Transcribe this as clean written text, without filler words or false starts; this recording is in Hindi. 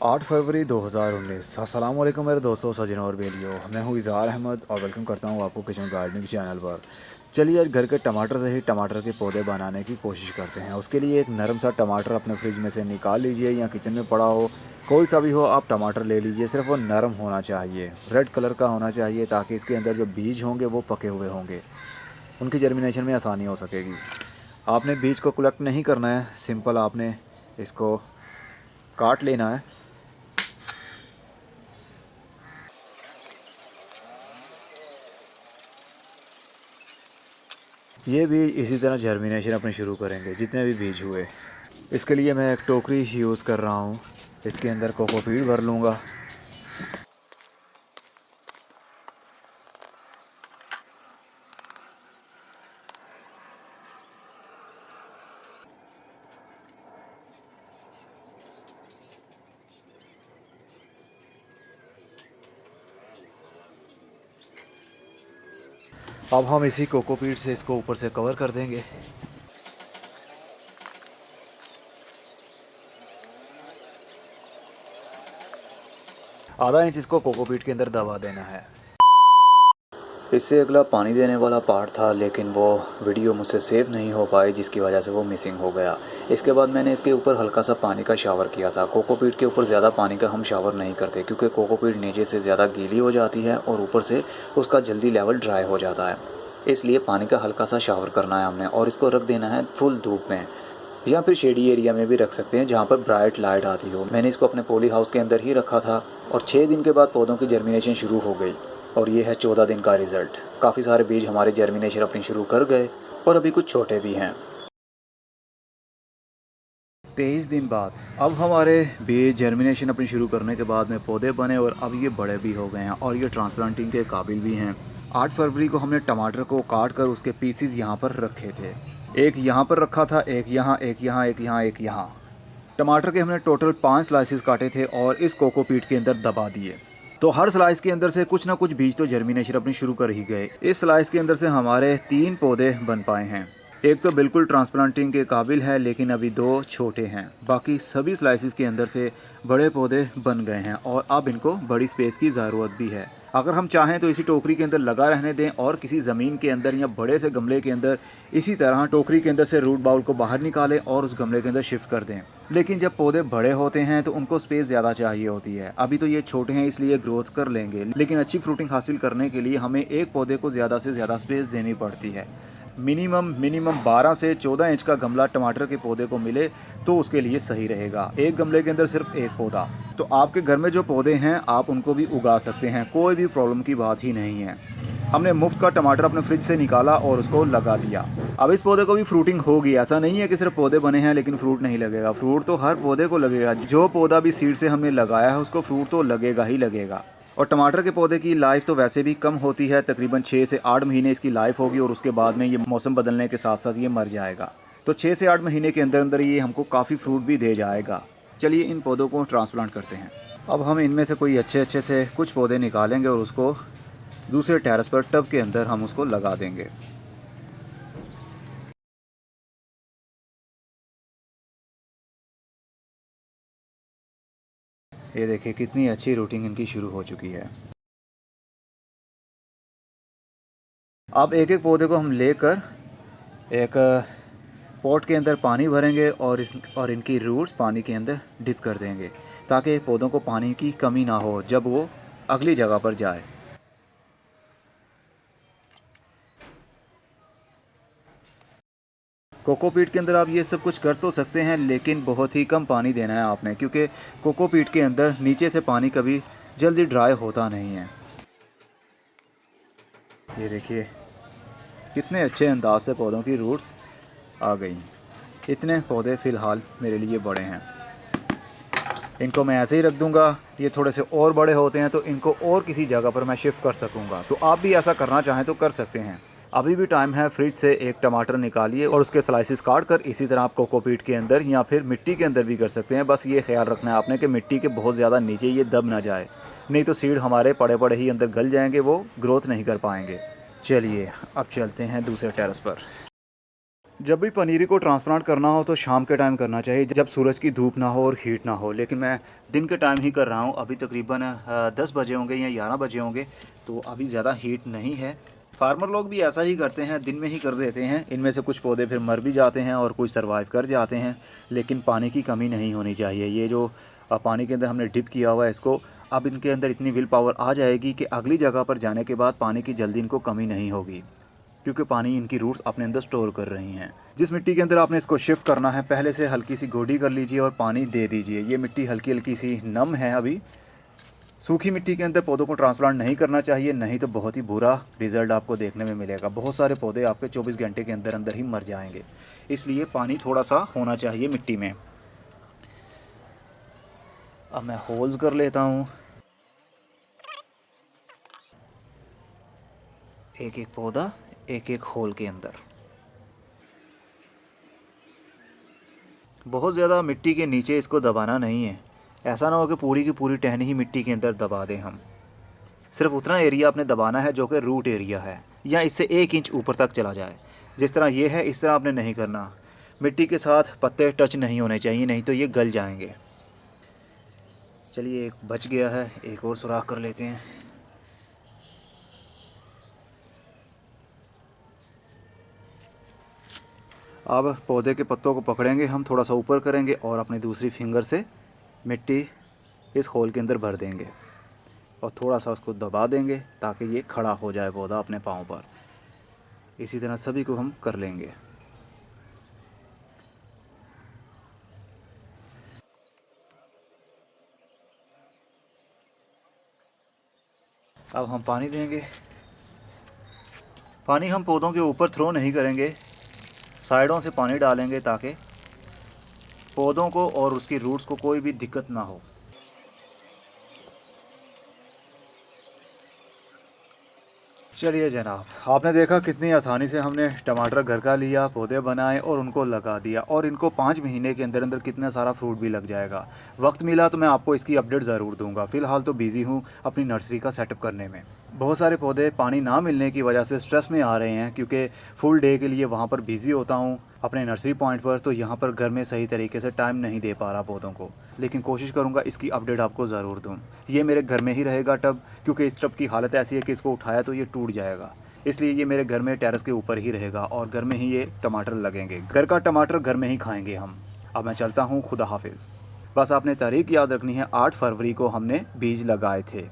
8 फरवरी 2019। अस्सलाम वालेकुम मेरे दोस्तों, सज्जनों और बेलियों। मैं हूँ इज़हार अहमद और वेलकम करता हूँ आपको किचन गार्डनिंग चैनल पर। चलिए आज घर के टमाटर से ही टमाटर के पौधे बनाने की कोशिश करते हैं। उसके लिए एक नरम सा टमाटर अपने फ्रिज में से निकाल लीजिए या किचन में पड़ा हो, कोई सा भी हो, आप टमाटर ले लीजिए। सिर्फ वो नरम होना चाहिए, रेड कलर का होना चाहिए, ताकि इसके अंदर जो बीज होंगे वो पके हुए होंगे, उनकी जर्मिनेशन में आसानी हो सकेगी। आपने बीज को कलेक्ट नहीं करना है, सिंपल आपने इसको काट लेना है। ये भी इसी तरह जर्मिनेशन अपनी शुरू करेंगे जितने भी बीज हुए। इसके लिए मैं एक टोकरी यूज़ कर रहा हूँ। इसके अंदर कोकोपीट भर लूँगा। अब हम इसी कोकोपीट से इसको ऊपर से कवर कर देंगे। आधा इंच इसको कोकोपीट के अंदर दबा देना है। इससे अगला पानी देने वाला पार्ट था, लेकिन वो वीडियो मुझसे सेव नहीं हो पाई, जिसकी वजह से वो मिसिंग हो गया। इसके बाद मैंने इसके ऊपर हल्का सा पानी का शावर किया था। कोकोपीट के ऊपर ज़्यादा पानी का हम शावर नहीं करते, क्योंकि कोकोपीट नीचे से ज़्यादा गीली हो जाती है और ऊपर से उसका जल्दी लेवल ड्राई हो जाता है। इसलिए पानी का हल्का सा शावर करना है हमने, और इसको रख देना है फुल धूप में, या फिर शेडी एरिया में भी रख सकते हैं जहाँ पर ब्राइट लाइट आती हो। मैंने इसको अपने पॉली हाउस के अंदर ही रखा था और 6 दिन के बाद पौधों की जर्मिनेशन शुरू हो गई, और ये है 14 दिन का रिज़ल्ट। काफ़ी सारे बीज हमारे जर्मिनेशन अपनी शुरू कर गए और अभी कुछ छोटे भी हैं। 23 दिन बाद अब हमारे बीज जर्मिनेशन अपनी शुरू करने के बाद में पौधे बने और अब ये बड़े भी हो गए हैं और ये ट्रांसप्लांटिंग के काबिल भी हैं। 8 फरवरी को हमने टमाटर को काट कर उसके पीसीज यहाँ पर रखे थे। एक यहाँ पर रखा था, एक यहाँ, एक यहाँ, एक यहाँ, एक यहाँ। टमाटर के हमने टोटल 5 स्लाइसिस काटे थे और इस कोकोपीट के अंदर दबा दिए। तो हर स्लाइस के अंदर से कुछ ना कुछ बीज तो जर्मिनेशन अपनी शुरू कर ही गए। इस स्लाइस के अंदर से हमारे 3 पौधे बन पाए हैं। एक तो बिल्कुल ट्रांसप्लांटिंग के काबिल है, लेकिन अभी 2 छोटे हैं। बाकी सभी स्लाइसिस के अंदर से बड़े पौधे बन गए हैं और अब इनको बड़ी स्पेस की ज़रूरत भी है। अगर हम चाहें तो इसी टोकरी के अंदर लगा रहने दें और किसी ज़मीन के अंदर या बड़े से गमले के अंदर इसी तरह टोकरी के अंदर से रूट बाउल को बाहर निकालें और उस गमले के अंदर शिफ्ट कर दें। लेकिन जब पौधे बड़े होते हैं तो उनको स्पेस ज़्यादा चाहिए होती है। अभी तो ये छोटे हैं इसलिए ग्रोथ कर लेंगे, लेकिन अच्छी फ्रूटिंग हासिल करने के लिए हमें एक पौधे को ज़्यादा से ज़्यादा स्पेस देनी पड़ती है। मिनिमम 12 से 14 इंच का गमला टमाटर के पौधे को मिले तो उसके लिए सही रहेगा। एक गमले के अंदर सिर्फ एक पौधा। तो आपके घर में जो पौधे हैं आप उनको भी उगा सकते हैं, कोई भी प्रॉब्लम की बात ही नहीं है। हमने मुफ्त का टमाटर अपने फ्रिज से निकाला और उसको लगा दिया। अब इस पौधे को भी फ्रूटिंग होगी। ऐसा नहीं है कि सिर्फ पौधे बने हैं लेकिन फ्रूट नहीं लगेगा। फ्रूट तो हर पौधे को लगेगा। जो पौधा भी सीड से हमने लगाया है उसको फ्रूट तो लगेगा ही लगेगा। और टमाटर के पौधे की लाइफ तो वैसे भी कम होती है, तकरीबन 6 से 8 महीने इसकी लाइफ होगी और उसके बाद में ये मौसम बदलने के साथ साथ ये मर जाएगा। तो 6 से 8 महीने के अंदर अंदर ये हमको काफ़ी फ्रूट भी दे जाएगा। चलिए इन पौधों को ट्रांसप्लांट करते हैं। अब हम इनमें से कोई अच्छे से कुछ पौधे निकालेंगे और उसको दूसरे टेरेस पर टब के अंदर हम उसको लगा देंगे। ये देखिए कितनी अच्छी रूटिंग इनकी शुरू हो चुकी है। अब एक एक पौधे को हम लेकर एक पॉट के अंदर पानी भरेंगे और इनकी रूट्स पानी के अंदर डिप कर देंगे, ताकि पौधों को पानी की कमी ना हो जब वो अगली जगह पर जाए। कोकोपीट के अंदर आप ये सब कुछ कर तो सकते हैं, लेकिन बहुत ही कम पानी देना है आपने, क्योंकि कोकोपीट के अंदर नीचे से पानी कभी जल्दी ड्राई होता नहीं है। ये देखिए कितने अच्छे अंदाज से पौधों की रूट्स आ गई। इतने पौधे फ़िलहाल मेरे लिए बड़े हैं। इनको मैं ऐसे ही रख दूंगा। ये थोड़े से और बड़े होते हैं तो इनको और किसी जगह पर मैं शिफ्ट कर सकूंगा। तो आप भी ऐसा करना चाहें तो कर सकते हैं। अभी भी टाइम है। फ्रिज से एक टमाटर निकालिए और उसके स्लाइसिस काट कर इसी तरह आप कोकोपीट के अंदर या फिर मिट्टी के अंदर भी कर सकते हैं। बस ये ख्याल रखना है आपने कि मिट्टी के बहुत ज़्यादा नीचे ये दब ना जाए, नहीं तो सीड हमारे पड़े पड़े ही अंदर गल जाएंगे, वो ग्रोथ नहीं कर पाएंगे। चलिए अब चलते हैं दूसरे टेरेस पर। जब भी पनीरी को ट्रांसप्लांट करना हो तो शाम के टाइम करना चाहिए, जब सूरज की धूप ना हो और हीट ना हो। लेकिन मैं दिन के टाइम ही कर रहा हूँ। अभी तकरीबन 10 बजे होंगे या 11 बजे होंगे, तो अभी ज़्यादा हीट नहीं है। फार्मर लोग भी ऐसा ही करते हैं, दिन में ही कर देते हैं। इनमें से कुछ पौधे फिर मर भी जाते हैं और कुछ सर्वाइव कर जाते हैं, लेकिन पानी की कमी नहीं होनी चाहिए। ये जो पानी के अंदर हमने डिप किया हुआ है इसको, अब इनके अंदर इतनी विल पावर आ जाएगी कि अगली जगह पर जाने के बाद पानी की जल्दी इनको कमी नहीं होगी, क्योंकि पानी इनकी रूट्स अपने अंदर स्टोर कर रही हैं। जिस मिट्टी के अंदर आपने इसको शिफ्ट करना है, पहले से हल्की सी गोडी कर लीजिए और पानी दे दीजिए। ये मिट्टी हल्की हल्की सी नम है अभी। सूखी मिट्टी के अंदर पौधों को ट्रांसप्लांट नहीं करना चाहिए, नहीं तो बहुत ही बुरा रिजल्ट आपको देखने में मिलेगा। बहुत सारे पौधे आपके 24 घंटे के अंदर अंदर ही मर जाएंगे। इसलिए पानी थोड़ा सा होना चाहिए मिट्टी में। अब मैं होल्स कर लेता हूँ, एक एक पौधा एक एक होल के अंदर। बहुत ज़्यादा मिट्टी के नीचे इसको दबाना नहीं है, ऐसा ना हो कि पूरी की पूरी टहनी ही मिट्टी के अंदर दबा दें हम। सिर्फ उतना एरिया आपने दबाना है जो कि रूट एरिया है, या इससे 1 इंच ऊपर तक चला जाए। जिस तरह ये है इस तरह आपने नहीं करना। मिट्टी के साथ पत्ते टच नहीं होने चाहिए, नहीं तो ये गल जाएंगे। चलिए, एक बच गया है, एक और सुराख कर लेते हैं। अब पौधे के पत्तों को पकड़ेंगे हम, थोड़ा सा ऊपर करेंगे और अपनी दूसरी फिंगर से मिट्टी इस होल के अंदर भर देंगे और थोड़ा सा उसको दबा देंगे ताकि ये खड़ा हो जाए पौधा अपने पाँव पर। इसी तरह सभी को हम कर लेंगे। अब हम पानी देंगे। पानी हम पौधों के ऊपर थ्रो नहीं करेंगे, साइडों से पानी डालेंगे ताकि पौधों को और उसकी रूट्स को कोई भी दिक्कत ना हो। चलिए जनाब, आपने देखा कितनी आसानी से हमने टमाटर घर का लिया, पौधे बनाए और उनको लगा दिया, और इनको 5 महीने के अंदर अंदर कितना सारा फ्रूट भी लग जाएगा। वक्त मिला तो मैं आपको इसकी अपडेट ज़रूर दूंगा। फ़िलहाल तो बिज़ी हूँ अपनी नर्सरी का सेटअप करने में। बहुत सारे पौधे पानी ना मिलने की वजह से स्ट्रेस में आ रहे हैं, क्योंकि फुल डे के लिए वहाँ पर बिज़ी होता हूँ अपने नर्सरी पॉइंट पर, तो यहाँ पर घर में सही तरीके से टाइम नहीं दे पा रहा पौधों को। लेकिन कोशिश करूँगा इसकी अपडेट आपको ज़रूर दूँ। ये मेरे घर में ही रहेगा टब, क्योंकि इस टब की हालत ऐसी है कि इसको उठाया तो ये टूट जाएगा। इसलिए ये मेरे घर में टेरेस के ऊपर ही रहेगा और घर में ही ये टमाटर लगेंगे। घर का टमाटर घर में ही खाएंगे हम। अब मैं चलता हूँ, खुदा हाफिज़। बस आपने तारीख याद रखनी है, 8 फरवरी को हमने बीज लगाए थे।